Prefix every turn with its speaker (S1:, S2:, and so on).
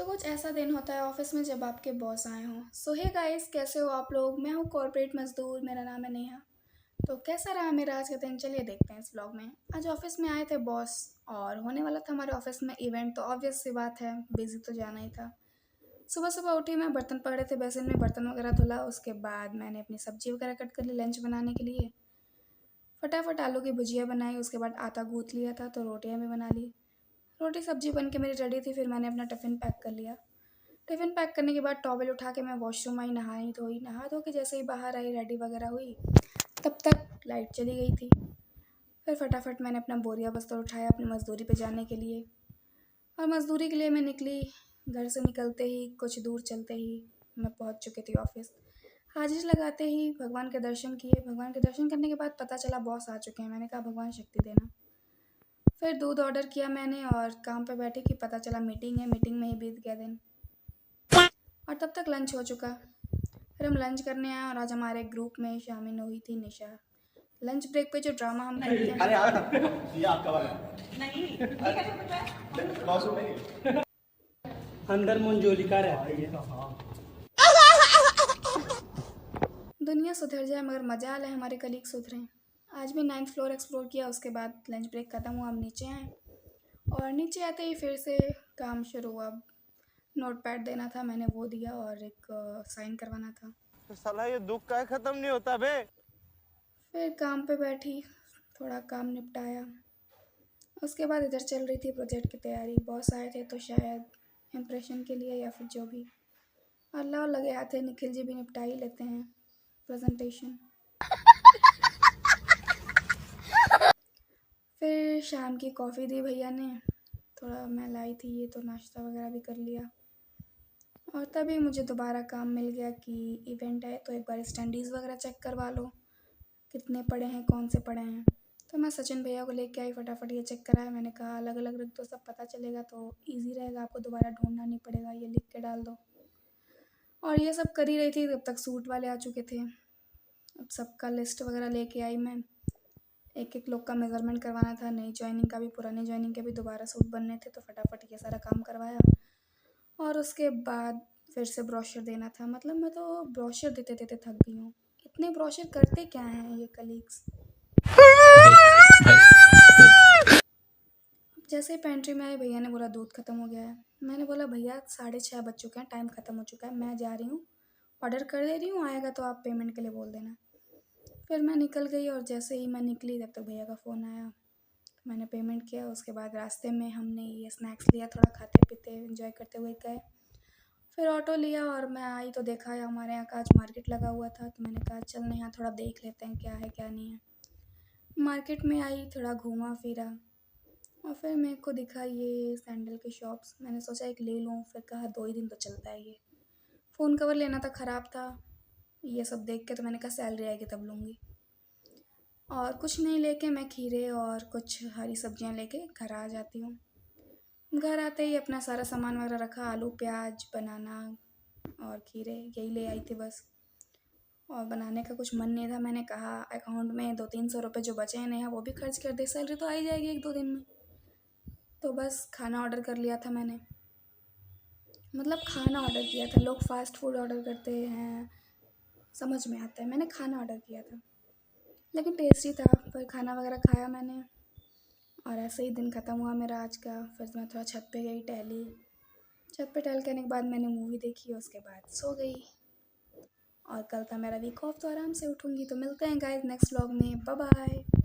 S1: तो कुछ ऐसा दिन होता है ऑफिस में जब आपके बॉस आए हों। सो हे गाइस, कैसे हो आप लोग। मैं हूँ कॉर्पोरेट मजदूर, मेरा नाम है नेहा। तो कैसा रहा मेरा आज का दिन, चलिए देखते हैं इस व्लॉग में। आज ऑफिस में आए थे बॉस और होने वाला था हमारे ऑफिस में इवेंट, तो ऑब्वियस सी बात है बिजी तो जाना ही था। सुबह सुबह उठी, मैं बर्तन पड़े थे बेसिन में, बर्तन वगैरह धुला। उसके बाद मैंने अपनी सब्जी वगैरह कट कर ली लंच बनाने के लिए। फटाफट आलू की भुजिया बनाई, उसके बाद आटा गूँथ लिया था तो रोटियां भी बना ली। रोटी सब्जी बन के मेरी रेडी थी, फिर मैंने अपना टिफ़िन पैक कर लिया। टिफ़िन पैक करने के बाद टॉवल उठा के मैं वॉशरूम आई, नहा धो के जैसे ही बाहर आई रेडी वगैरह हुई, तब तक लाइट चली गई थी। फिर फटाफट मैंने अपना बोरिया बस्तर उठाया अपनी मज़दूरी पे जाने के लिए, और मज़दूरी के लिए मैं निकली। घर से निकलते ही कुछ दूर चलते ही मैं पहुंच चुकी थी ऑफिस। हाजिरी लगाते ही भगवान के दर्शन किए। भगवान के दर्शन करने के बाद पता चला बॉस आ चुके हैं। मैंने कहा भगवान शक्ति देना। फिर दूध ऑर्डर किया मैंने और काम पे बैठी कि पता चला मीटिंग है, मीटिंग में ही बीत गया दिन। और तब तक लंच हो चुका। फिर हम लंच करने आए और आज हमारे ग्रुप में शामिल हुई थी निशा। लंच ब्रेक पे जो ड्रामा हम करते हैं,
S2: ये आपका वाला नहीं अंदर मंजोलिका रहती है।
S1: दुनिया सुधर जाए मगर मजाल है हमारे कलीग सुधरें। आज भी 9th फ्लोर एक्सप्लोर किया, उसके बाद लंच ब्रेक ख़त्म हुआ, हम नीचे आए और नीचे आते ही फिर से काम शुरू हुआ। नोट पैड देना था, मैंने वो दिया और एक साइन करवाना था।
S3: तो साला ये दुख का खत्म नहीं होता बे।
S1: फिर काम पे बैठी, थोड़ा काम निपटाया। उसके बाद इधर चल रही थी प्रोजेक्ट की तैयारी। बॉस आए थे तो शायद इम्प्रेशन के लिए या फिर जो भी, अल्लाह लगे हाथ है, निखिल जी भी निपटा ही लेते हैं प्रेजेंटेशन। फिर शाम की कॉफ़ी दी भैया ने, थोड़ा मैं लाई थी ये, तो नाश्ता वगैरह भी कर लिया। और तभी मुझे दोबारा काम मिल गया कि इवेंट है तो एक बार स्टैंडीज़ वगैरह चेक करवा लो, कितने पड़े हैं, कौन से पड़े हैं। तो मैं सचिन भैया को लेके आई, फटाफट ये चेक कराया। मैंने कहा अलग अलग रख दो, सब पता चलेगा तो इजी रहेगा, आपको दोबारा ढूंढना नहीं पड़ेगा, ये लिख के डाल दो। और ये सब कर ही रही थी तब तक सूट वाले आ चुके थे। अब सबका लिस्ट वगैरह लेके आई मैं। एक एक लोग का मेज़रमेंट करवाना था, नई जॉइनिंग का भी पुरानी जॉइनिंग के भी दोबारा सूट बनने थे, तो फटाफट ये सारा काम करवाया। और उसके बाद फिर से ब्रोशर देना था। मतलब मैं तो ब्रोशर देते देते थक गई हूँ। इतने ब्रोशर करते क्या हैं ये कलीग्स। जैसे ही पेंट्री में आए भैया ने बोला दूध ख़त्म हो गया है। मैंने बोला भैया 6:30 बज चुके हैं, टाइम ख़त्म हो चुका है, मैं जा रही हूँ, ऑर्डर कर दे रही हूँ, आएगा तो आप पेमेंट के लिए बोल देना। फिर मैं निकल गई और जैसे ही मैं निकली तब तक भैया का फ़ोन आया। मैंने पेमेंट किया, उसके बाद रास्ते में हमने ये स्नैक्स लिया, थोड़ा खाते पीते एंजॉय करते हुए गए। फिर ऑटो लिया और मैं आई तो देखा है हमारे यहाँ का आज मार्केट लगा हुआ था, तो मैंने कहा चल यहाँ थोड़ा देख लेते हैं क्या है क्या नहीं है। मार्केट में आई, थोड़ा घूमा फिरा और फिर मेरे को दिखा ये सैंडल के शॉप्स। मैंने सोचा एक ले लूँ, फिर कहा 2 ही दिन तो चलता है ये। फ़ोन कवर लेना था, ख़राब था। ये सब देख के तो मैंने कहा सैलरी आएगी तब लूँगी। और कुछ नहीं लेके मैं खीरे और कुछ हरी सब्जियां लेके घर आ जाती हूँ। घर आते ही अपना सारा सामान वगैरह रखा, आलू प्याज बनाना और खीरे यही ले आई थी बस। और बनाने का कुछ मन नहीं था। मैंने कहा अकाउंट में 200-300 रुपये जो बचे हैं नेहा वो भी खर्च कर दे, सैलरी तो आ ही जाएगी 1-2 दिन में। तो बस खाना ऑर्डर कर लिया था मैंने। मतलब खाना ऑर्डर किया था, लोग फास्ट फूड ऑर्डर करते हैं समझ में आता है, मैंने खाना ऑर्डर किया था, लेकिन टेस्टी था। फिर खाना वगैरह खाया मैंने और ऐसे ही दिन ख़त्म हुआ मेरा आज का। फिर मैं थोड़ा छत पे गई, टहली। छत पे टहल करने के बाद मैंने मूवी देखी, उसके बाद सो गई। और कल था मेरा वीक ऑफ तो आराम से उठूँगी। तो मिलते हैं गाइस नेक्स्ट व्लॉग में, बाय बाय।